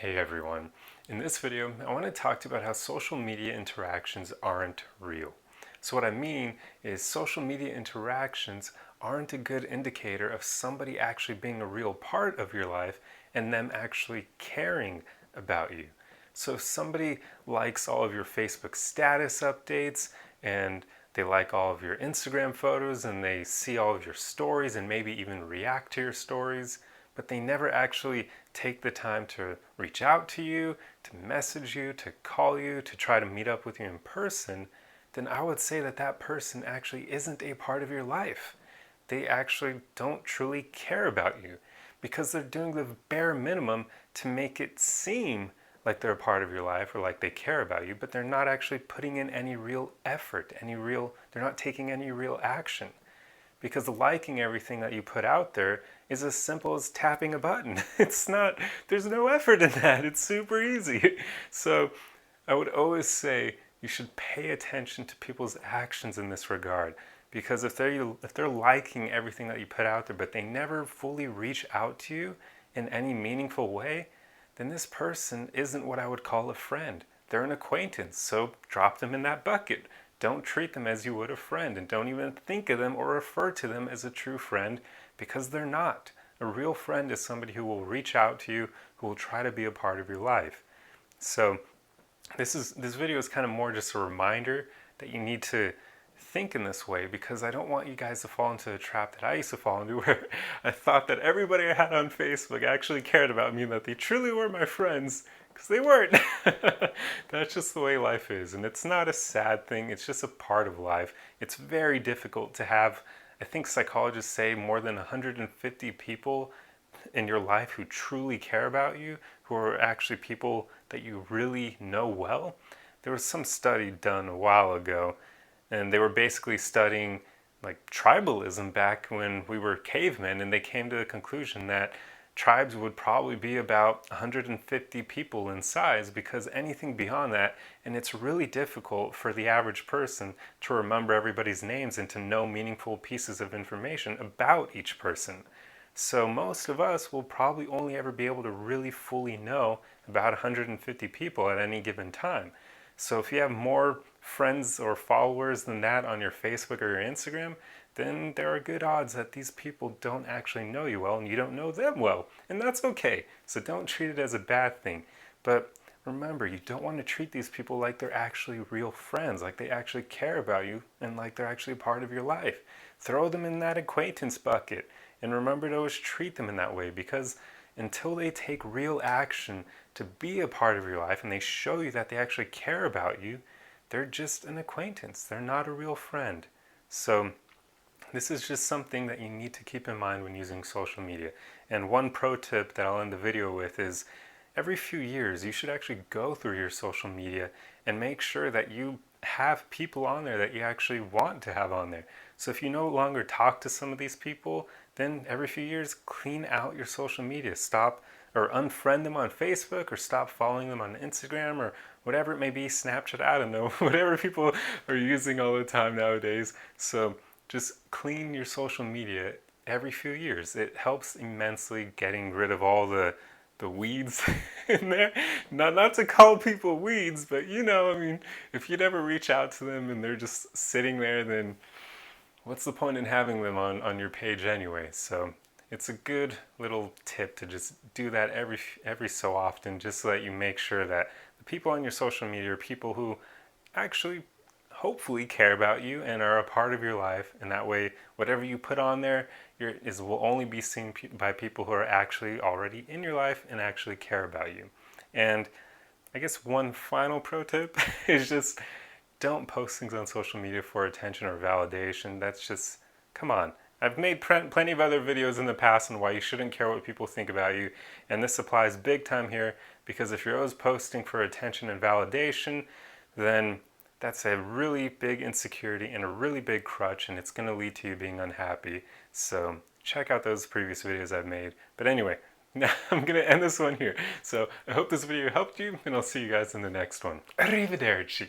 Hey everyone. In this video, I want to talk to you about how social media interactions aren't real. So what I mean is social media interactions aren't a good indicator of somebody actually being a real part of your life and them actually caring about you. So if somebody likes all of your Facebook status updates and they like all of your Instagram photos and they see all of your stories and maybe even react to your stories, but they never actually take the time to reach out to you, to message you, to call you, to try to meet up with you in person, then I would say that that person actually isn't a part of your life. They actually don't truly care about you because they're doing the bare minimum to make it seem like they're a part of your life or like they care about you, but they're not actually putting in any real effort, they're not taking any real action. Because liking everything that you put out there is as simple as tapping a button. There's no effort in that. It's super easy. So I would always say you should pay attention to people's actions in this regard. Because if they're liking everything that you put out there, but they never fully reach out to you in any meaningful way, then this person isn't what I would call a friend. They're an acquaintance, so drop them in that bucket. Don't treat them as you would a friend, and don't even think of them or refer to them as a true friend, because they're not. A real friend is somebody who will reach out to you, who will try to be a part of your life. So this video is kind of more just a reminder that you need to think in this way, because I don't want you guys to fall into a trap that I used to fall into where I thought that everybody I had on Facebook actually cared about me and that they truly were my friends, because they weren't. That's just the way life is, and it's not a sad thing, it's just a part of life. It's very difficult to have, I think psychologists say, more than 150 people in your life who truly care about you, who are actually people that you really know well. There was some study done a while ago, and they were basically studying like tribalism back when we were cavemen, and they came to the conclusion that tribes would probably be about 150 people in size, because anything beyond that, and it's really difficult for the average person to remember everybody's names and to know meaningful pieces of information about each person. So most of us will probably only ever be able to really fully know about 150 people at any given time. So if you have more friends or followers than that on your Facebook or your Instagram, then there are good odds that these people don't actually know you well and you don't know them well. And that's okay. So don't treat it as a bad thing. But remember, you don't want to treat these people like they're actually real friends, like they actually care about you and like they're actually a part of your life. Throw them in that acquaintance bucket and remember to always treat them in that way, because until they take real action to be a part of your life and they show you that they actually care about you, they're just an acquaintance. They're not a real friend. So this is just something that you need to keep in mind when using social media. And one pro tip that I'll end the video with is every few years you should actually go through your social media and make sure that you have people on there that you actually want to have on there. So if you no longer talk to some of these people, then every few years clean out your social media. Stop or unfriend them on Facebook, or stop following them on Instagram, or whatever it may be, Snapchat, I don't know, whatever people are using all the time nowadays. So just clean your social media every few years. It helps immensely getting rid of all the weeds in there. Not to call people weeds, but I mean, if you never reach out to them and they're just sitting there, then what's the point in having them on your page anyway? So it's a good little tip to just do that every so often, just so that you make sure that the people on your social media are people who actually hopefully care about you and are a part of your life, and that way whatever you put on there will only be seen by people who are actually already in your life and actually care about you. And I guess one final pro tip is just don't post things on social media for attention or validation. That's just, come on. I've made plenty of other videos in the past on why you shouldn't care what people think about you, and this applies big time here, because if you're always posting for attention and validation, then that's a really big insecurity and a really big crutch, and it's going to lead to you being unhappy. So check out those previous videos I've made. But anyway, now I'm going to end this one here. So I hope this video helped you, and I'll see you guys in the next one. Arrivederci.